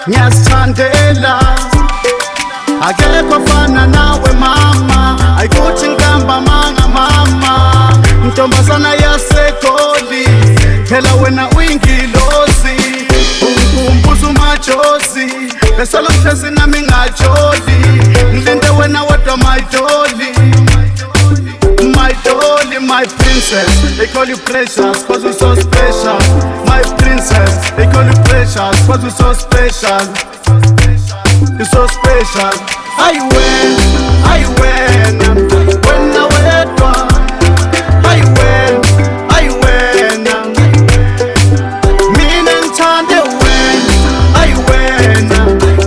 Ngiyasithandela akekho fana nawe mama, ayikuthi ngihamba mama, ntombazana yaseGoli, phela wena uyingilozi, ungikhumbuza umajozi, bese lohlezi nami ngajoli, ngilinde wena wedwa my dolly, my princess. They call you precious, cause you're so special. My princess, they call you precious, cause you're so special. You're so special. I win, when I wait one. I win, mean and time they win. I win,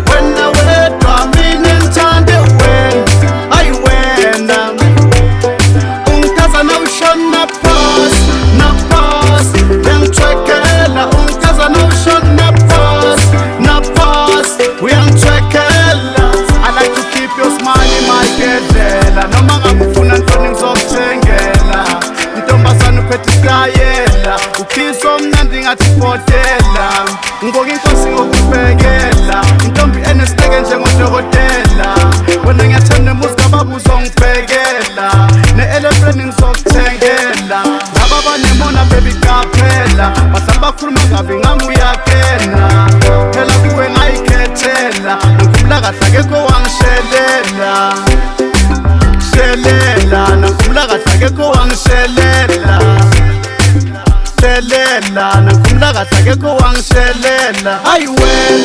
when I wait one. Mean and time they win. I win. Na pass, them trekela, unkaza no shot na pass, we am trekela. I like to keep your smile in my gedela, no manga mufuna ntoni ngizokutshengela, ntombazana uphethe iskayela, ukhiso mnandi ngathi potela, ngoku inkosi ngokubhekela, intombi enesiteke njengodokotela, wena ngiyathanda umuzika baba uzongibhekela, ne-elephant ngizokuthengela, laba banemona baby kaphela, bahlala bakhuluma kabi ngami uyakena, phela kuwe ngayikhethela, ngikhumula kahle akekho wangishelela, ngikhumula kahle akekho wangishelela, ngikhumula kahle akekho wangishelela. I win.